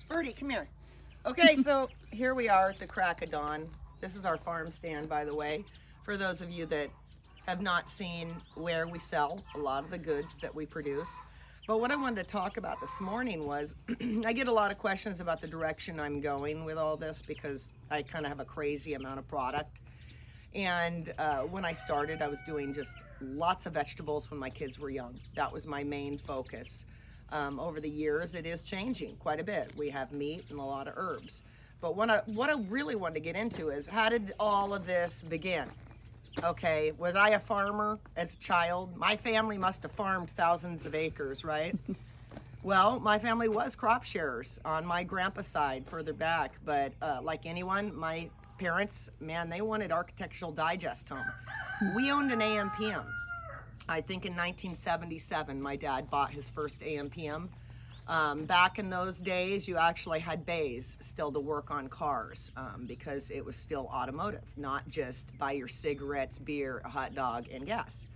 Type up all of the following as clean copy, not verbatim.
Birdie, come here. Okay, so here we are at the crack of dawn. This is our farm stand, by the way, for those of you that have not seen where we sell a lot of the goods that we produce. But what I wanted to talk about this morning was I get a lot of questions about the direction I'm going with all this because I kind of have a crazy amount of product. And when I started, I was doing just lots of vegetables when my kids were young. That was my main focus. Over the years, it is changing quite a bit. We have meat and a lot of herbs. But what I really wanted to get into is, how did all of this begin? Okay, was I a farmer as a child? My family must have farmed thousands of acres, right? Well, my family was crop sharers on my grandpa's side further back, but like anyone, my parents, man, they wanted Architectural Digest home. We owned an AMPM. I think in 1977, my dad bought his first AMPM. Back in those days, you actually had bays still to work on cars because it was still automotive, not just buy your cigarettes, beer, a hot dog, and gas.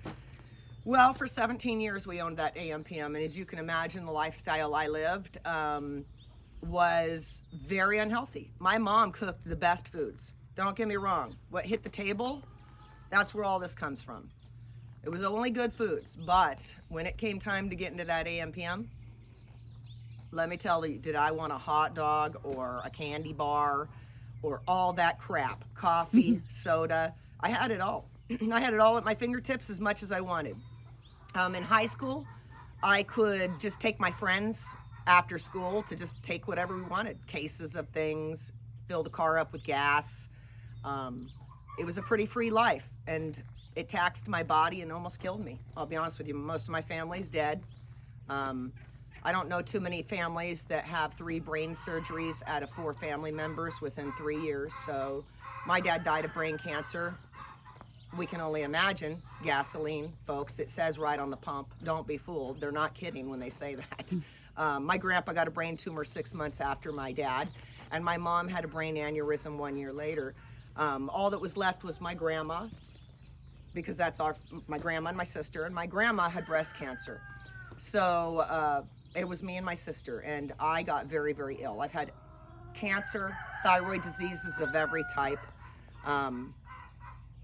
Well, for 17 years, we owned that AMPM, and as you can imagine, the lifestyle I lived was very unhealthy. My mom cooked the best foods. Don't get me wrong. What hit the table, that's where all this comes from. It was only good foods, but when it came time to get into that AMPM, let me tell you, did I want a hot dog or a candy bar or all that crap? Coffee, soda, I had it all. I had it all at my fingertips as much as I wanted. In high school, I could just take my friends after school to just take whatever we wanted, cases of things, fill the car up with gas. It was a pretty free life, and it taxed my body and almost killed me. I'll be honest with you, most of my family's dead. I don't know too many families that have 3 brain surgeries out of 4 family members within 3 years. So my dad died of brain cancer. We can only imagine. Gasoline, folks, it says right on the pump. Don't be fooled. They're not kidding when they say that. My grandpa got a brain tumor 6 months after my dad, and my mom had a brain aneurysm 1 year later. All that was left was my grandma, because that's my grandma and my sister, and my grandma had breast cancer. So it was me and my sister, and I got very, very ill. I've had cancer, thyroid diseases of every type,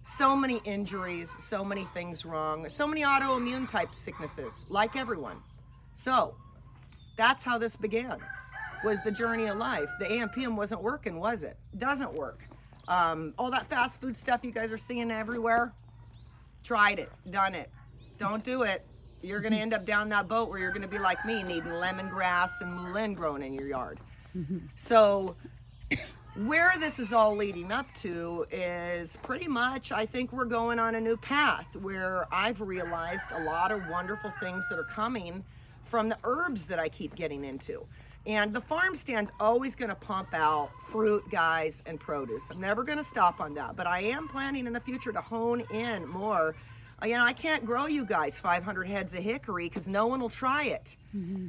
so many injuries, so many things wrong, so many autoimmune type sicknesses, like everyone. So that's how this began, was the journey of life. The AMPM wasn't working, was it? Doesn't work. All that fast food stuff you guys are seeing everywhere, tried it, done it. Don't do it. You're going to end up down that boat where you're going to be like me, needing lemongrass and moulin growing in your yard. So where this is all leading up to is pretty much, I think we're going on a new path where I've realized a lot of wonderful things that are coming from the herbs that I keep getting into. And the farm stand's always going to pump out fruit, guys, and produce. I'm never going to stop on that, but I am planning in the future to hone in more. You know, I can't grow you guys 500 heads of hickory because no one will try it.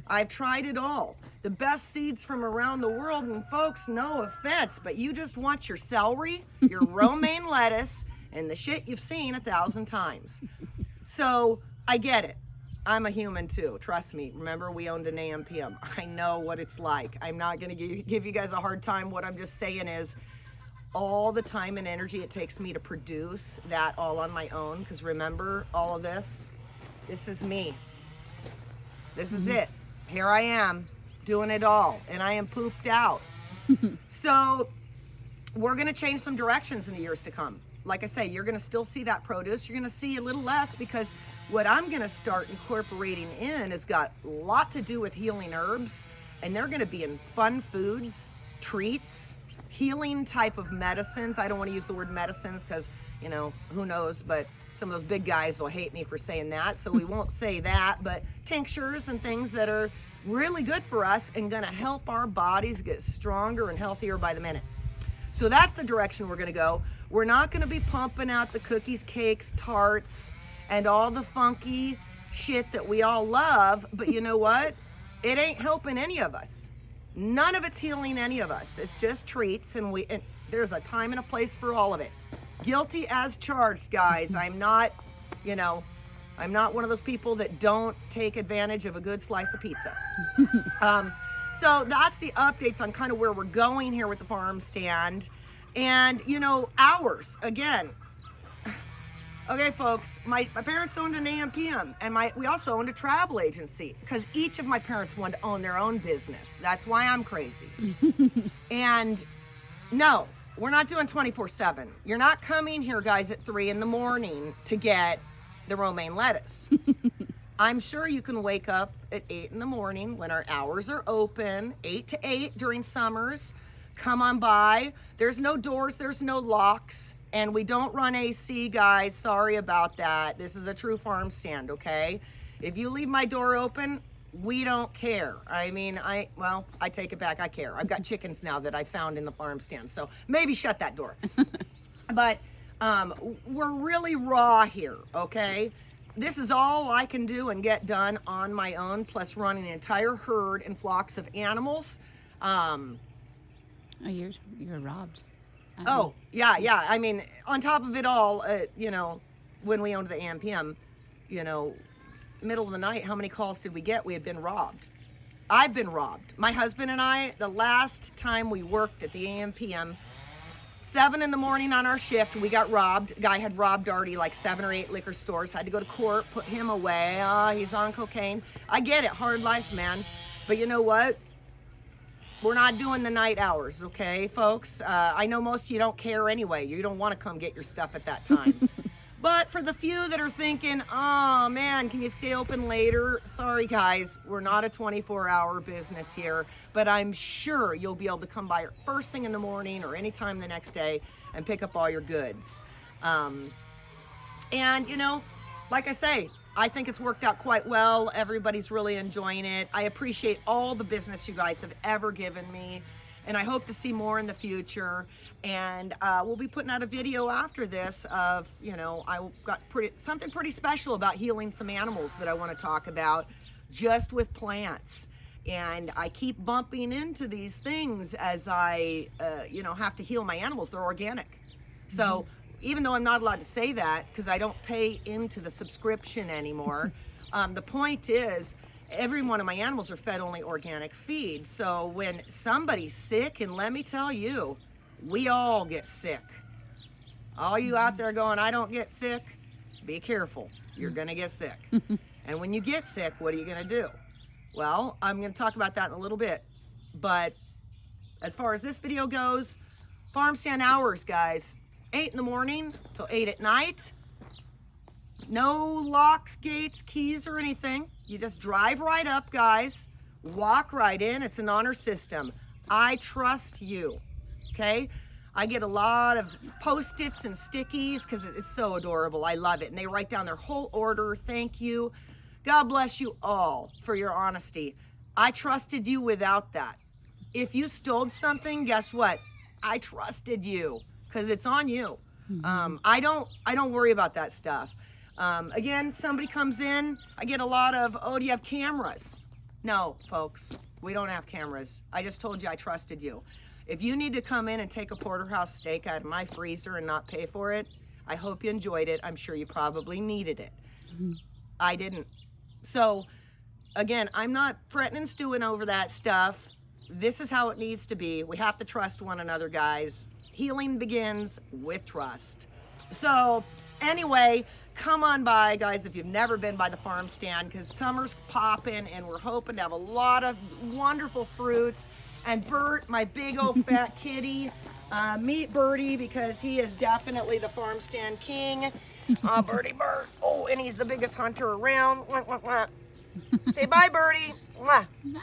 I've tried it all. The best seeds from around the world, and folks, no offense, but you just want your celery, your romaine lettuce, and the shit you've seen 1,000 times. So I get it. I'm a human too, trust me. Remember, we owned an AMPM. I know what it's like. I'm not gonna give you guys a hard time. What I'm just saying is, all the time and energy it takes me to produce that all on my own, because remember, all of this is me. This is it. Here I am, doing it all, and I am pooped out. So we're gonna change some directions in the years to come. Like I say, you're gonna still see that produce. You're gonna see a little less, because what I'm gonna start incorporating in has got a lot to do with healing herbs, and they're gonna be in fun foods, treats, healing type of medicines. I don't want to use the word medicines because, you know, who knows, but some of those big guys will hate me for saying that, so we won't say that, but tinctures and things that are really good for us and gonna help our bodies get stronger and healthier by the minute. So that's the direction we're gonna go. We're not gonna be pumping out the cookies, cakes, tarts, and all the funky shit that we all love, but you know what? It ain't helping any of us. None of it's healing any of us. It's just treats, and there's a time and a place for all of it. Guilty as charged, guys. I'm not one of those people that don't take advantage of a good slice of pizza. So that's the updates on kind of where we're going here with the farm stand. And, you know, hours, again. Okay, folks, my parents owned an AMPM, and we also owned a travel agency because each of my parents wanted to own their own business. That's why I'm crazy. And no, we're not doing 24/7. You're not coming here, guys, at 3 in the morning to get the romaine lettuce. I'm sure you can wake up at 8 in the morning when our hours are open, 8 to 8 during summers. Come on by. There's no doors, there's no locks. And we don't run AC, guys. Sorry about that. This is a true farm stand, okay? If you leave my door open, we don't care. I mean, I take it back. I care. I've got chickens now that I found in the farm stand. So maybe shut that door. But we're really raw here, okay? This is all I can do and get done on my own, plus running an entire herd and flocks of animals. Oh, you're robbed. Oh, yeah. I mean, on top of it all, you know, when we owned the AMPM, you know, middle of the night, how many calls did we get? We had been robbed. I've been robbed. My husband and I, the last time we worked at the AMPM, 7 in the morning on our shift, we got robbed. A guy had robbed already like 7 or 8 liquor stores, had to go to court, put him away. He's on cocaine. I get it, hard life, man. But you know what? We're not doing the night hours, okay, folks? I know most of you don't care anyway. You don't want to come get your stuff at that time. But for the few that are thinking, oh man, can you stay open later? Sorry guys, we're not a 24-hour business here, but I'm sure you'll be able to come by first thing in the morning or anytime the next day and pick up all your goods. And you know, like I say, I think it's worked out quite well. Everybody's really enjoying it. I appreciate all the business you guys have ever given me, and I hope to see more in the future. And we'll be putting out a video after this of, you know, I got something pretty special about healing some animals that I want to talk about just with plants. And I keep bumping into these things as I, you know, have to heal my animals. They're organic. So even though I'm not allowed to say that because I don't pay into the subscription anymore, the point is every one of my animals are fed only organic feed. So when somebody's sick, and let me tell you, we all get sick. All you out there going, I don't get sick, be careful. You're going to get sick. And when you get sick, what are you going to do? Well, I'm going to talk about that in a little bit. But as far as this video goes, farm stand hours, guys. 8 in the morning till 8 at night. No locks, gates, keys, or anything. You just drive right up, guys. Walk right in. It's an honor system. I trust you, okay? I get a lot of Post-its and stickies because it's so adorable. I love it. And they write down their whole order. Thank you. God bless you all for your honesty. I trusted you without that. If you stole something, guess what? I trusted you. Because it's on you. I don't worry about that stuff. Again, somebody comes in, I get a lot of, oh, do you have cameras? No, folks, we don't have cameras. I just told you I trusted you. If you need to come in and take a porterhouse steak out of my freezer and not pay for it, I hope you enjoyed it. I'm sure you probably needed it. I didn't. So, again, I'm not fretting and stewing over that stuff. This is how it needs to be. We have to trust one another, guys. Healing begins with trust. So anyway, come on by, guys, if you've never been by the farm stand, because summer's popping and we're hoping to have a lot of wonderful fruits. And Bert, my big old fat kitty, meet Bertie because he is definitely the farm stand king. Bertie Bert. Oh, and he's the biggest hunter around. Say bye, Bertie. Mwah. Bye.